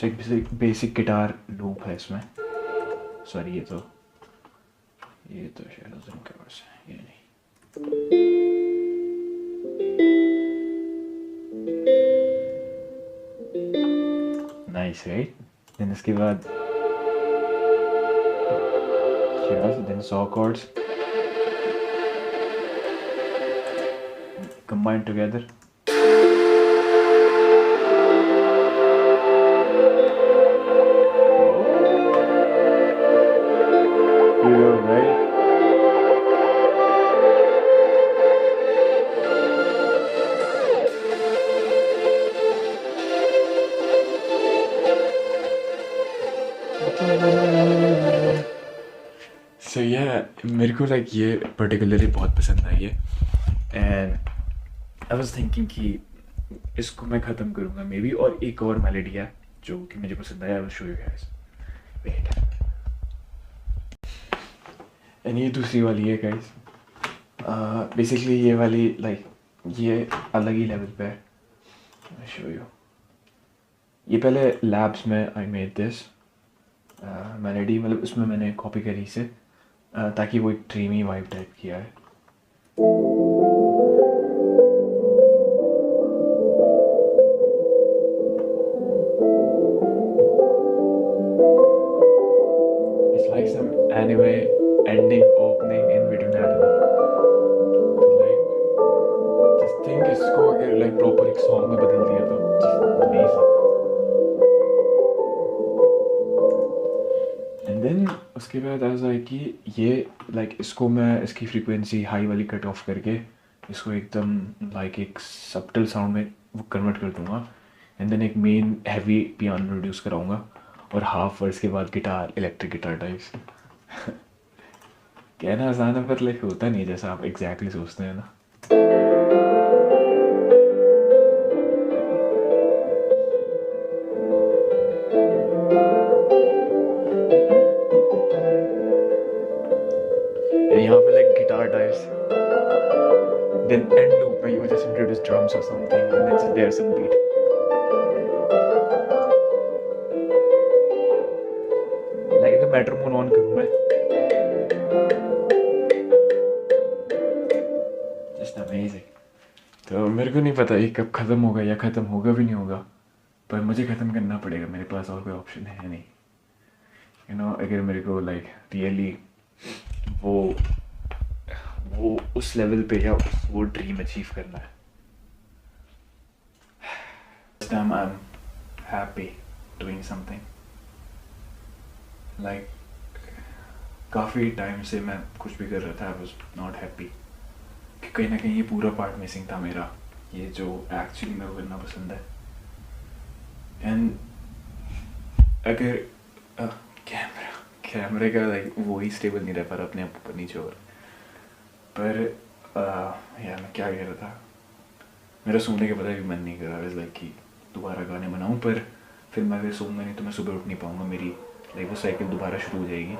सो एक basic guitar loop है इसमें। सॉरी ये तो शायद उनके पास है, ये नहीं। Nice right. देन इसके बाद then 100 chords combined together. You know, right? So yeah, मेरे को लाइक ये पर्टिकुलरली बहुत पसंद आई है एंड आई वाज थिंकिंग कि इसको मैं ख़त्म करूँगा मे बी, और एक और मेलोडी है जो कि मुझे पसंद आया, I will show you guys. Wait, and ये दूसरी वाली है गाइस। बेसिकली ये वाली लाइक ये अलग ही लेवल पे है। I show you. ये पहले लैब्स में आई मेड दिस मेलोडी, मतलब उसमें मैंने कॉपी करी इसे ताकि वो एक ड्रीमी वाइब टाइप किया है। It's like some anime ending opening in between, I don't know. Like just think इसको अगर like proper एक song में बदल दिया तो just amazing. And then उसके बाद ऐसा है कि ये like इसको मैं इसकी फ्रीक्वेंसी हाई वाली कट ऑफ करके इसको एकदम like एक सबटल साउंड में वो कन्वर्ट कर दूँगा एंड देन एक मेन हैवी पियानो प्रोड्यूस कराऊँगा और हाफ वर्स के बाद गिटार, इलेक्ट्रिक गिटार टाइप्स। कहना आसान है पर लाइक होता नहीं जैसा आप एग्जैक्टली सोचते हैं ना। यहाँ पे like guitar types, then and loop में यू जस्ट इंट्रोड्यूस ड्रम्स और something and then there some beat. Like अगर मेट्रोनोम ऑन करूँ मैं, जस्ट अमेजिंग। तो मेरे को नहीं पता ये कब ख़त्म होगा या ख़त्म होगा भी नहीं होगा, पर मुझे ख़त्म करना पड़ेगा, मेरे पास और कोई ऑप्शन है नहीं। यू नो अगर मेरे को लाइक रियली वो उस लेवल पे या वो ड्रीम अचीव करना है। This time I'm happy doing something. Like काफ़ी टाइम से मैं कुछ भी कर रहा था, I was not happy कि कहीं ना कहीं ये पूरा पार्ट मिसिंग था मेरा, ये जो एक्चुअली मेरे को करना पसंद है। एंड अगर कैमरे का लाइक वो ही स्टेबल नहीं रह पा रहा अपने आप ऊपर नीचे और, पर यार मैं क्या कह रहा था, मेरा सोने के पता भी मन नहीं कर रहा है लाइक कि दोबारा गाने बनाऊं, पर फिर मैं अगर सोऊंगा नहीं तो मैं सुबह उठ नहीं पाऊंगा, मेरी लाइक वो साइकिल दोबारा शुरू हो जाएगी।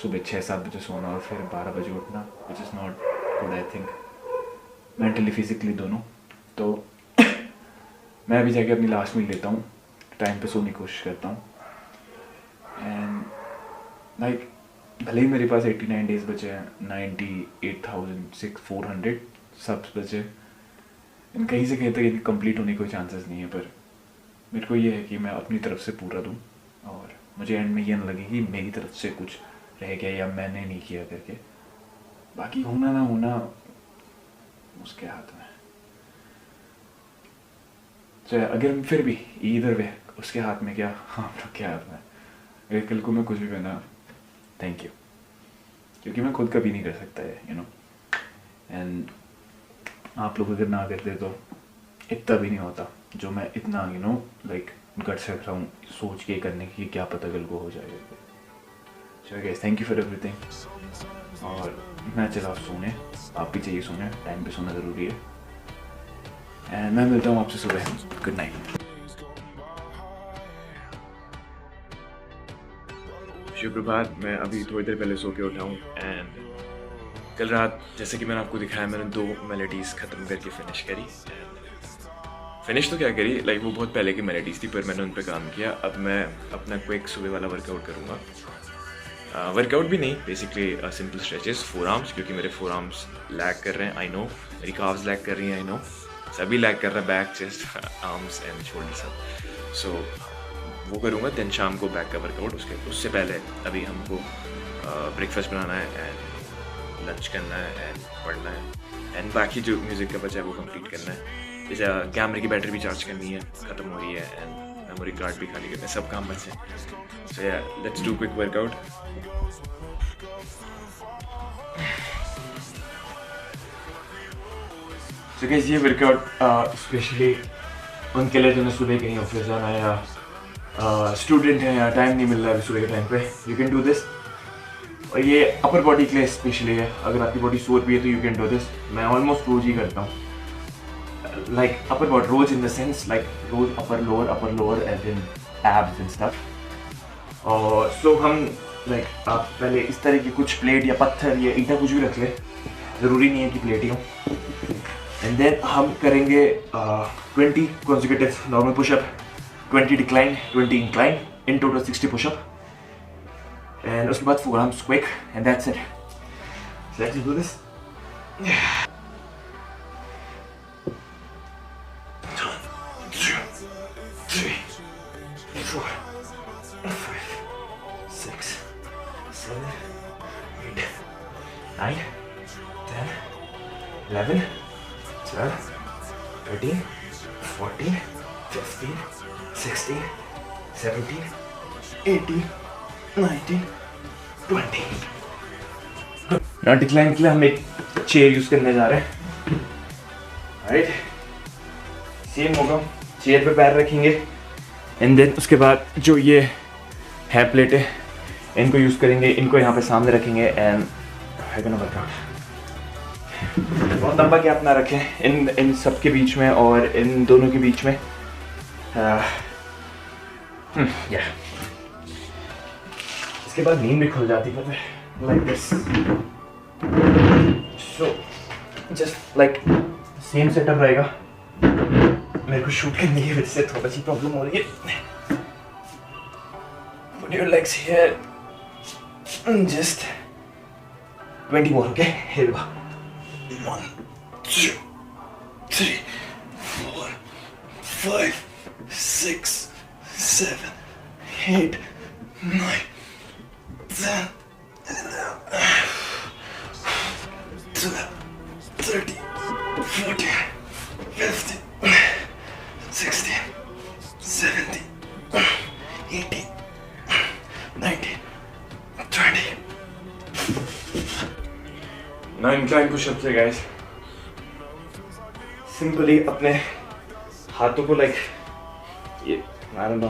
सुबह 6-7 बजे सोना और फिर 12 बजे उठना, which is not good I think, mentally physically दोनों। तो मैं अभी जाके अपनी लास्ट मील लेता हूँ, टाइम पे सोने की कोशिश करता हूँ एंड लाइक भले ही मेरे पास 89 डेज बचे हैं, 98,400 सब्स बचे, इन कहीं से कहीं तक इनकी कंप्लीट होने के कोई चांसेस नहीं है, पर मेरे को ये है कि मैं अपनी तरफ से पूरा दूँ और मुझे एंड में ये ना लगे कि मेरी तरफ से कुछ रह गया या मैंने नहीं किया करके। बाकी होना ना होना उसके हाथ में, चाहे अगर फिर भी इधर वे उसके हाथ में क्या, हाँ क्या हाथ में, अगर कल को मैं कुछ भी बना थैंक यू, क्योंकि मैं खुद कभी नहीं कर सकता है यू नो, एंड आप लोग अगर ना करते तो इतना भी नहीं होता जो मैं इतना यू नो लाइक गट्स रख रहा हूँ सोच के करने की, क्या पता कल को हो जाएगा। चलो guys thank you for everything, और मैं चला सोने, आप भी चाहिए सोने, टाइम पे सोना ज़रूरी है एंड मैं मिलता हूँ आपसे सुबह। Good night. शुभ प्रभात। मैं अभी थोड़ी देर पहले सो के उठा हूँ एंड कल रात जैसे कि मैंने आपको दिखाया मैंने 2 मेलोडीज़ ख़त्म करके फिनिश करी। फिनिश तो क्या करी, लाइक वो बहुत पहले की मेलेडीज थी पर मैंने उन पर काम किया। अब मैं अपना क्विक सुबह वाला वर्कआउट करूँगा। वर्कआउट भी नहीं, basically simple stretches, four arms, क्योंकि मेरे फोर आर्म्स लैग कर रहे हैं, आई नो। मेरी काव्स लैग कर रही हैं, आई नो। सभी लैग कर रहा है, back, chest, arms and shoulder सब। सो वो करूँगा, देन शाम को बैक का वर्कआउट। उससे पहले अभी हमको ब्रेकफास्ट बनाना है एंड लंच करना है एंड पढ़ना है एंड बाकी जो म्यूज़िक का बचा है वो कंप्लीट करना है। जैसे कैमरे की बैटरी भी चार्ज करनी है, ख़त्म हो रही है, एंड मेमोरी कार्ड भी खाली करना है, सब काम बचे। सो या let's do quick workout. So guys ये वर्कआउट स्पेशली उनके लिए जिन्हें सुबह कहीं ऑफिस जाना है या स्टूडेंट हैं या टाइम नहीं मिल रहा है सुबह के टाइम पे, यू कैन डू दिस। और ये अपर बॉडी के लिए स्पेशली है, अगर आपकी बॉडी सोर भी है तो यू कैन डू दिस। मैं ऑलमोस्ट रोज ही करता हूँ, like upper body rows in the sense like rows upper lower as in abs and stuff. और so हम like आप पहले इस तरह की कुछ प्लेट या पत्थर या ईंटा कुछ भी रख ले, ज़रूरी नहीं है कि प्लेट ही हो। एंड देन हम करेंगे 20 consecutive normal push-up, 20 decline, 20 incline, in total 60 push-up. And उसके बाद forearms quick and that's it. So let's do this. Nine, 10, 11, 12, 13, 14, 15, 16, 17, 18, 19, 20. Now decline के लिए हम एक चेयर यूज करने जा रहे हैं। राइट, सेम होगा, चेयर पे पैर रखेंगे एंड देन उसके बाद जो ये है प्लेट है इनको यूज करेंगे, इनको यहाँ पे सामने रखेंगे एंड बहुत लंबा गैप ना रखें इन सब के बीच में और इन दोनों के बीच में। इसके बाद नींद भी खुल जाती है, like this. So just like same setup रहेगा। मेरे को शूट करने की वजह से थोड़ा सी प्रॉब्लम हो रही है। Put your legs here, just 20 more, okay? Here we go. 1, 2, 3, 4, 5, 6, 7, 8, 9, 10, 11, 12, 13, 14, 15, 16, 17, 18, 19, 20. 9 incline push-ups है guys। सिंपली अपने हाथों को लाइक ये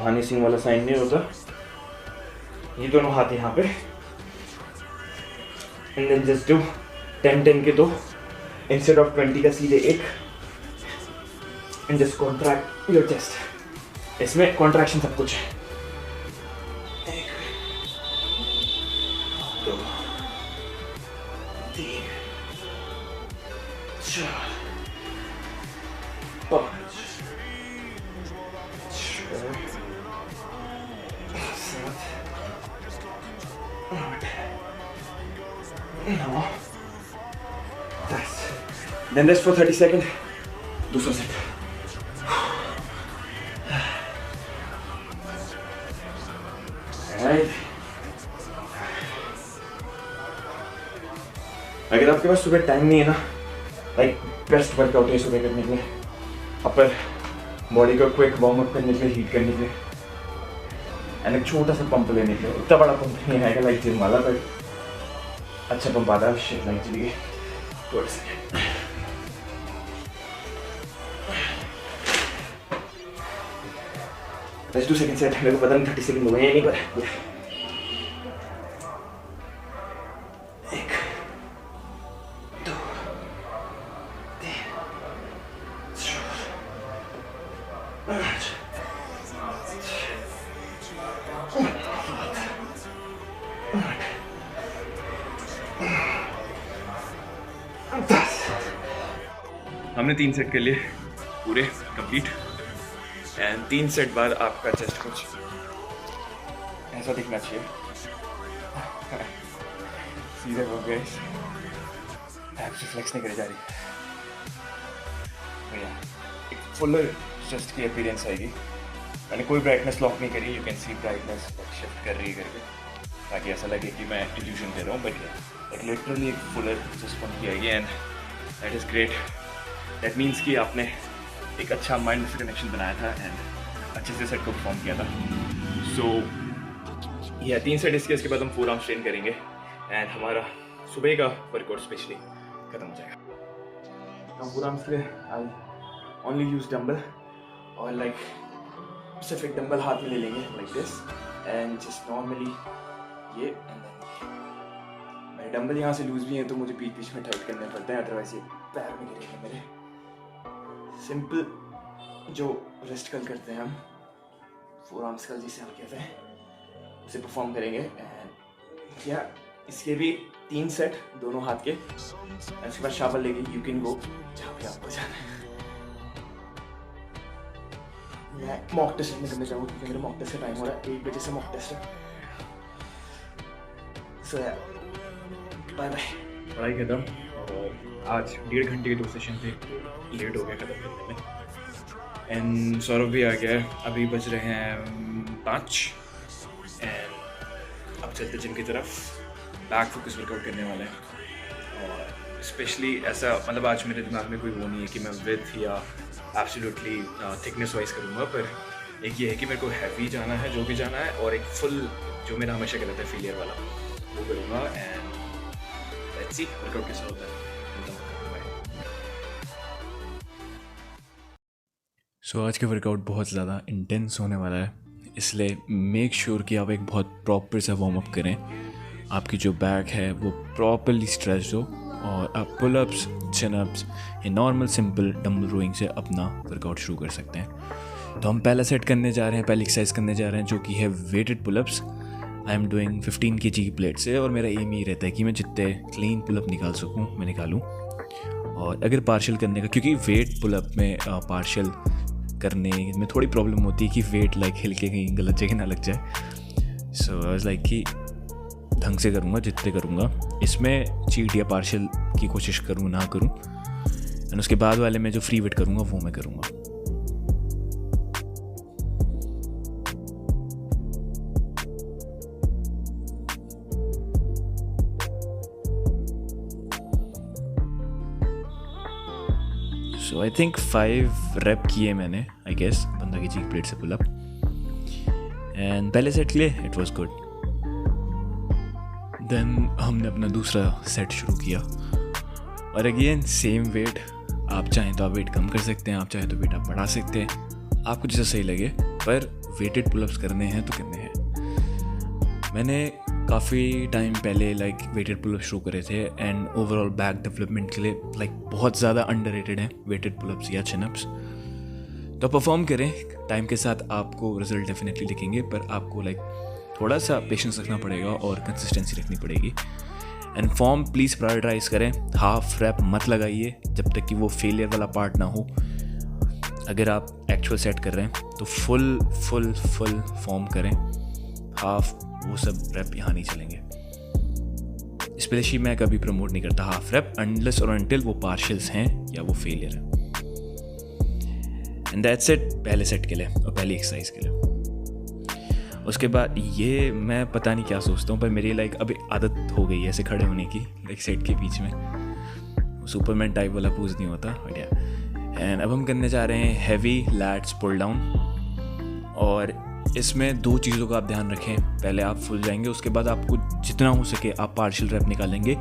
हनी सिंह वाला साइन नहीं होता, ये दोनों हाथ यहाँ पे एंड देन जस्ट डू 10 के दो इंस्टेड ऑफ 20 का सीधे एक and just contract your chest. इसमें कॉन्ट्रैक्शन सब कुछ है। 1, 2, 3, 4, 5, 6, 7, 8, 9, 10. Then rest for 30 seconds. दूसरा सेट। अगर आपके पास सुबह टाइम नहीं है ना, लाइक बेस्ट वर्कआउट है सुबह करने के लिए, अपर बॉडी को क्विक वार्म अप करने के लिए, हीट करने के लिए एंड एक छोटा सा पंप लेने के लिए। इतना बड़ा पंप नहीं आएगा लाइक जिम वाला, पर अच्छा पंप आता है। शिट लाइक चली गई। Let's do second set। मेरे को पता नहीं 30 सेकंड हो गए या नहीं, पर हमने 3 सेट कर लिए पूरे कंप्लीट। एंड 3 सेट बाद आपका चेस्ट कुछ ऐसा दिखना चाहिए। सीधे हो गए, फ्लेक्स नहीं करी जा रही भैया, एक फुलर चेस्ट की अपीयरेंस आएगी। मैंने कोई ब्राइटनेस लॉक नहीं करी, you can see brightness shift कर रही है करके, ताकि ऐसा लगे कि मैं इल्यूजन कर रहा हूँ, बट एक लिटरली एक फुलर चेस्ट बन की आएगी and that is great. That means कि आपने एक अच्छा माइंड से कनेक्शन बनाया था एंड अच्छे से सेट को परफॉर्म किया था। सो या 3 सेट इसके बाद हम 4 आर्म स्ट्रेन करेंगे एंड हमारा सुबह का वर्कआउट स्पेशली खत्म हो जाएगा। हम 4 आर्म्स के लिए आई ओनली यूज डंबल और लाइक स्पेसिफिक डंबल हाथ में ले लेंगे like this and just normally ये एंड देन मेरे डंबल यहाँ से लूज भी हैं तो मुझे बीच में टाइट करने पड़ते हैं, अदरवाइज ये पैर में गिरेंगे मेरे। सिंपल जो रेस्ट कल करते हैं हम 4 आर्म्स कल जिसे हम कहते हैं, उसे परफॉर्म करेंगे एंड या इसके भी 3 सेट दोनों हाथ के। इसके बाद शावल लेके यू कैन गो जहाँ पे आपको जाना है। मैं मॉक टेस्ट नहीं करना चाहूँगा क्योंकि मेरा मॉक टेस्ट का टाइम हो रहा है, 1 बजे से मॉक टेस्ट है। सो बाय बाय। पढ़ाई खत्म और आज 1.5 घंटे के 2 सेशन थे, लेट हो गया ख़त्म करने में एंड सौरभ भी आ गया है। अभी बज रहे हैं 5 एंड अब चलते जिम की तरफ, बैक फोकस वर्कआउट करने वाले हैं। और स्पेशली ऐसा मतलब आज मेरे दिमाग में कोई वो नहीं है कि मैं विथ या एब्सोल्युटली थिकनेस वाइज करूँगा, पर एक ये है कि मेरे को हैवी जाना है जो भी जाना है, और एक फुल जो मेरा हमेशा कहता है फेलियर वाला वो करूँगा एंड लेट्स सी वर्कआउट कैसा होता है। सो आज का वर्कआउट बहुत ज़्यादा इंटेंस होने वाला है, इसलिए मेक श्योर कि आप एक बहुत प्रॉपर सा वार्म अप करें। आपकी जो बैक है वो प्रॉपरली स्ट्रेच हो और आप पुलअप्स, चिन-अप्स या नॉर्मल सिंपल डंबल रोइंग से अपना वर्कआउट शुरू कर सकते हैं। तो हम पहला सेट करने जा रहे हैं, पहली एक्सरसाइज करने जा रहे हैं जो कि है weighted pullups. I am doing 15 kg की प्लेट से और मेरा एम ये रहता है कि मैं जितने क्लीन पुलअप निकाल सकूँ मैं निकालूँ। और अगर पार्शियल करने का, क्योंकि वेट पुलअप में पार्शियल करने में थोड़ी प्रॉब्लम होती है कि वेट लाइक हिल के कहीं गलत जगह ना लग जाए। सो आई वाज लाइक कि ढंग से करूँगा जितने करूँगा, इसमें चीट या पार्शियल की कोशिश करूँ ना करूँ, एंड उसके बाद वाले में जो फ्री वेट करूँगा वो मैं करूँगा। सो आई थिंक 5 रेप किए मैंने, आई गेस 15 kg की प्लेट से पुल अप, एंड पहले सेट के लिए इट वाज गुड। देन हमने अपना दूसरा सेट शुरू किया और अगेन सेम वेट। आप चाहें तो आप वेट कम कर सकते हैं, आप चाहें तो वेट आप बढ़ा सकते हैं, आपको जैसा सही लगे, पर वेटेड पुलअप्स करने हैं तो करने हैं। मैंने काफ़ी टाइम पहले लाइक वेटेड पुलअप्स शुरू करे थे एंड ओवरऑल बैक डेवलपमेंट के लिए लाइक बहुत ज़्यादा अंडररेटेड हैं वेटेड पुलअप्स या चिन-अप्स। तो परफॉर्म करें, टाइम के साथ आपको रिजल्ट डेफिनेटली दिखेंगे, पर आपको लाइक थोड़ा सा पेशेंस रखना पड़ेगा और कंसिस्टेंसी रखनी पड़ेगी। एंड फॉर्म प्लीज़ प्रायोरिटाइज करें, हाफ रैप मत लगाइए जब तक कि वो फेलियर वाला पार्ट ना हो। अगर आप एक्चुअल सेट कर रहे हैं तो फुल फुल फुल फॉर्म करें, हाफ वो सब रैप यहाँ नहीं चलेंगे। स्पेशली मैं कभी प्रमोट नहीं करता हाफ रैप अनलेस और अनटिल वो पार्शियल्स हैं या वो फेलियर है। एंड दैट्स इट पहले सेट के लिए और पहली एक्सरसाइज के लिए। उसके बाद ये मैं पता नहीं क्या सोचता हूँ, पर मेरी लाइक अभी आदत हो गई है ऐसे खड़े होने की, लाइक सेट के बीच में सुपरमैन टाइप वाला पोज नहीं होता, बढ़िया। एंड अब हम करने जा रहे हैं हैवी लैट्स पुल डाउन, और इसमें 2 चीज़ों का आप ध्यान रखें। पहले आप फुल जाएंगे, उसके बाद आपको जितना हो सके आप पार्शियल रैप निकालेंगे,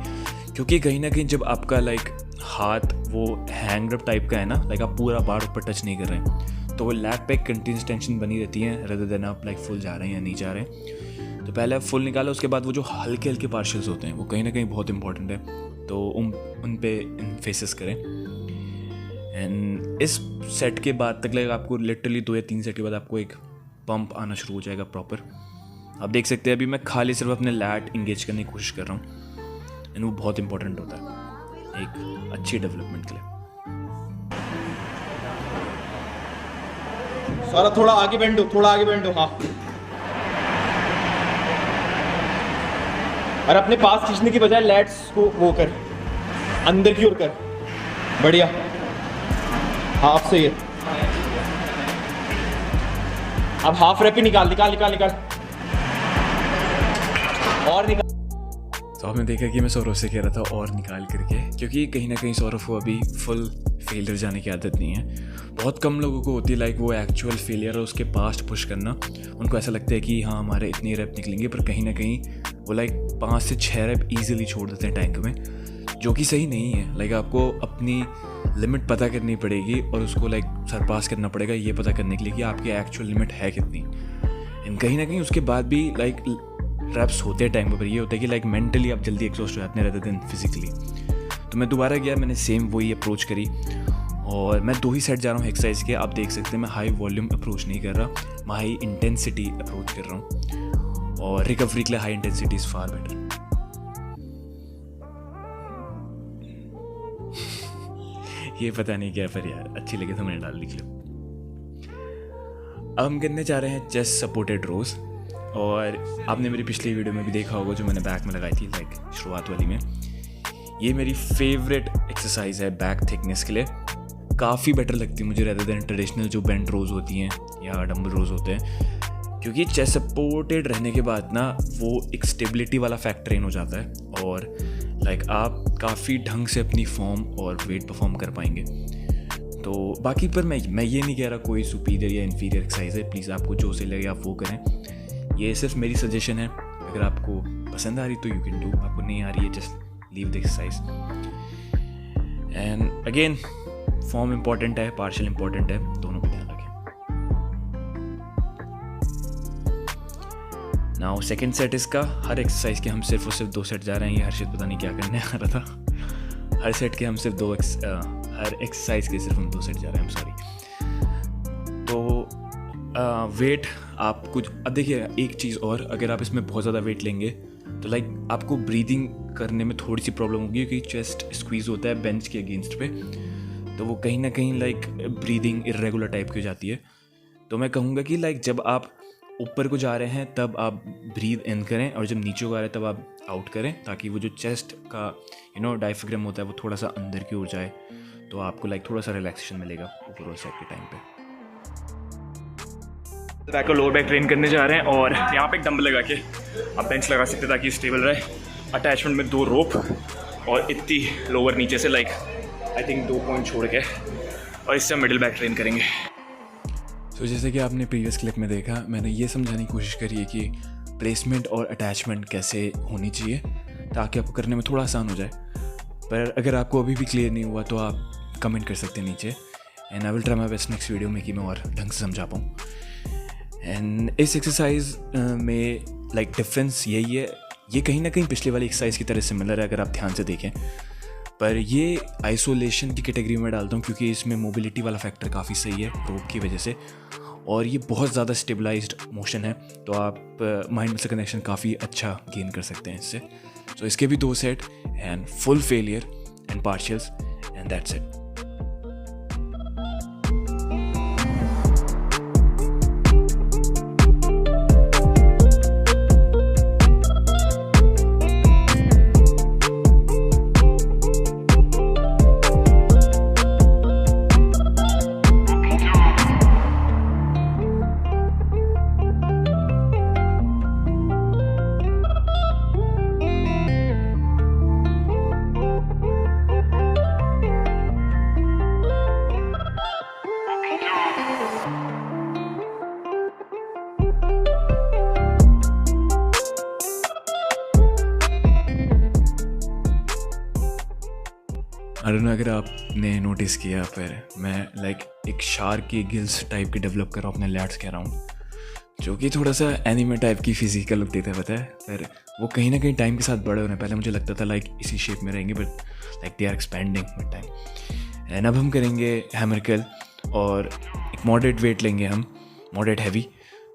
क्योंकि कहीं ना कहीं जब आपका लाइक हाथ वो हैंग रैप टाइप का है ना, लाइक आप पूरा बार ऊपर टच नहीं कर रहे हैं, तो वो लैट पे कंटिन्यूस टेंशन बनी रहती है रेदर देन आप लाइक फुल जा रहे हैं या नहीं जा रहे हैं। तो पहले आप फुल निकालो, उसके बाद वो जो हल्के हल्के पार्शियल्स होते हैं वो कहीं ना कहीं बहुत इंपॉर्टेंट है, तो उन पे इन्फेसिस करें। एंड इस सेट के बाद तक लाइक आपको लिटरली 2 या 3 सेट के बाद आपको एक पंप आना शुरू हो जाएगा प्रॉपर। आप देख सकते हैं अभी मैं खाली सिर्फ अपने लैट इंगेज करने की कोशिश कर रहा हूँ, एंड वो बहुत इंपॉर्टेंट होता है एक अच्छी डेवलपमेंट के लिए। सारा थोड़ा आगे बेंड हो, थोड़ा आगे बेंड हो। हाँ, और अपने पास खींचने की बजाय लैट्स को वो कर, अंदर की ओर कर। बढ़िया, हाँ अब सही है। अब हाफ रैप ही निकाल निकाल निकाल निकाल और निकाल। तो आपने देखा कि मैं सौरभ से कह रहा था और निकाल करके, क्योंकि कहीं ना कहीं सौरभ को अभी फुल फेलियर जाने की आदत नहीं है। बहुत कम लोगों को होती है लाइक वो एक्चुअल फेलियर और उसके पास्ट पुश करना। उनको ऐसा लगता है कि हाँ हमारे इतने रैप निकलेंगे, पर कहीं ना कहीं वो लाइक 5 से 6 रैप ईजिली छोड़ देते हैं टैंक में, जो कि सही नहीं है। लाइक आपको अपनी लिमिट पता करनी पड़ेगी और उसको लाइक सरपास करना पड़ेगा, ये पता करने के लिए कि आपकी एक्चुअल लिमिट है कितनी। एंड कहीं ना कहीं उसके बाद भी लाइक रैप्स होते हैं टाइम पर ये होता है कि लाइक मेंटली आप जल्दी एग्जॉस्ट हो जाते हैं रहते हैं फिजिकली। तो मैं दोबारा गया, मैंने सेम वही अप्रोच करी और मैं 2 ही सेट जा रहा हूँ एक्सरसाइज के। आप देख सकते हैं मैं हाई वॉल्यूम अप्रोच नहीं कर रहा, मैं हाई इंटेंसिटी अप्रोच कर रहा हूँ और रिकवरी के लिए high intensity is far better. ये पता नहीं क्या, पर यार अच्छी लगे तो मैंने डाल दी क्लिप। अब हम करने जा रहे हैं चेस्ट सपोर्टेड रोज, और आपने मेरी पिछली वीडियो में भी देखा होगा जो मैंने बैक में लगाई थी लाइक शुरुआत वाली में। ये मेरी फेवरेट एक्सरसाइज है बैक थिकनेस के लिए, काफ़ी बेटर लगती है मुझे रेदर देन ट्रेडिशनल जो बेंट रोज होती हैं या डंबल रोज होते हैं, क्योंकि चेस्ट सपोर्टेड रहने के बाद ना वो एक स्टेबिलिटी वाला फैक्टर इन हो जाता है और लाइक आप काफ़ी ढंग से अपनी फॉर्म और वेट परफॉर्म कर पाएंगे। तो बाकी पर मैं ये नहीं कह रहा कोई सुपीरियर या इन्फीरियर एक्सरसाइज है, प्लीज़ आपको जो सही लगे आप वो करें। ये सिर्फ मेरी सजेशन है, अगर आपको पसंद आ रही तो यू कैन डू, आपको नहीं आ रही है just leave the exercise. And again form important है, पार्शियल इम्पॉर्टेंट है, दोनों को ध्यान रखें। नाउ सेकेंड सेट इसका, हर एक्सरसाइज के हम सिर्फ और सिर्फ 2 सेट जा रहे हैं। ये हर्षित पता नहीं क्या करने आ रहा था। हर सेट के हम सिर्फ हर एक्सरसाइज के सिर्फ हम 2 सेट जा रहे हैं, सॉरी। तो वेट आप कुछ, अब देखिए एक चीज़ और, अगर आप इसमें बहुत ज़्यादा वेट लेंगे तो लाइक आपको ब्रीदिंग करने में थोड़ी सी प्रॉब्लम होगी, क्योंकि चेस्ट स्क्वीज होता है बेंच के अगेंस्ट पे, तो वो कहीं ना कहीं लाइक ब्रीदिंग इरेगुलर टाइप की हो जाती है। तो मैं कहूँगा कि लाइक जब आप ऊपर को जा रहे हैं तब आप ब्रीद इन करें, और जब नीचे को आ रहे हैं तब आप आउट करें, ताकि वो जो चेस्ट का डायफ्राम होता है वो थोड़ा सा अंदर की ओर जाए, तो आपको लाइक थोड़ा सा रिलैक्सेशन मिलेगा ओवरऑल सेट के टाइम पे। बैक और लोअर बैक ट्रेन करने जा रहे हैं, और यहाँ पे एक डंबल लगा के आप बेंच लगा सकते हैं ताकि स्टेबल रहे। अटैचमेंट में 2 रोप और इतनी लोअर नीचे से लाइक आई थिंक 2 पॉइंट छोड़ के, और इससे हम मिडिल बैक ट्रेन करेंगे। तो जैसे कि आपने प्रीवियस क्लिप में देखा, मैंने ये समझाने की कोशिश करी है कि प्लेसमेंट और अटैचमेंट कैसे होनी चाहिए ताकि आपको करने में थोड़ा आसान हो जाए। पर अगर आपको अभी भी क्लियर नहीं हुआ तो आप कमेंट कर सकते हैं नीचे, and I will try my best next video में कि मैं और ढंग से समझा पाऊँ। एंड इस एक्सरसाइज में लाइक डिफरेंस यही है, ये कहीं ना कहीं पिछले वाली एक्सरसाइज की तरह सिमिलर है अगर आप ध्यान से देखें, पर ये आइसोलेशन की कैटेगरी में डालता हूँ क्योंकि इसमें मोबिलिटी वाला फैक्टर काफ़ी सही है रोप की वजह से, और ये बहुत ज़्यादा स्टेबलाइज्ड मोशन है, तो आप माइंड से कनेक्शन काफ़ी अच्छा गेन कर सकते हैं इससे। तो इसके भी 2 set and full failure and partials, and that's it. I don't know अगर आपने नोटिस किया, पर मैं लाइक एक शार्क की गिल्स टाइप की डेवलप कर रहा हूँ अपने लैट्स कह रहा हूँ, जो कि थोड़ा सा एनिमे टाइप की फिजिकल लुक देता है, पता है। पर वो कहीं ना कहीं टाइम के साथ बड़े हो रहे हैं। पहले मुझे लगता था लाइक इसी शेप में रहेंगे, but like they are expanding with time. And अब हम करेंगे हैमर कर्ल, और एक मॉडरेट वेट लेंगे हम, मॉडरेट हैवी,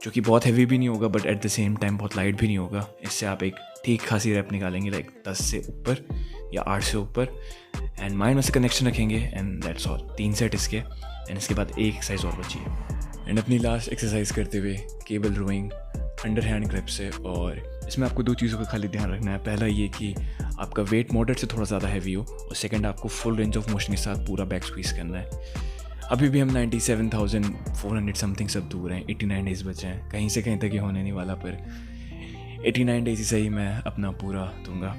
जो कि बहुत हैवी भी नहीं होगा but at the same time बहुत लाइट भी नहीं होगा। इससे आप एक ठीक खासी रैप निकालेंगे लाइक 10 से ऊपर या 8 से ऊपर, एंड माइंड में से कनेक्शन रखेंगे, एंड दैट्स ऑल। 3 सेट इसके, एंड इसके बाद एक एक्सरसाइज और बची है। एंड अपनी लास्ट एक्सरसाइज करते हुए cable rowing under hand grip से। और इसमें आपको 2 चीज़ों का खाली ध्यान रखना है। पहला ये कि आपका वेट मॉडरेट से थोड़ा ज़्यादा हैवी हो, और सेकंड आपको फुल रेंज ऑफ मोशन के साथ पूरा बैक स्क्वीज करना है। अभी भी हम 97,400 समथिंग सब दूर हैं, 89 डेज़ बचे हैं, कहीं से कहीं तक ये होने नहीं वाला, पर 89 डेज़ ही सही मैं अपना पूरा दूंगा।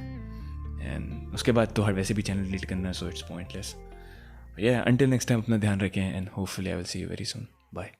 एंड उसके बाद तो हर वैसे भी चैनल डिलीट करना है, सो इट्स पॉइंटलेस। या अंटिल नेक्स्ट टाइम अपना ध्यान रखें, and hopefully I will see you very soon. Bye.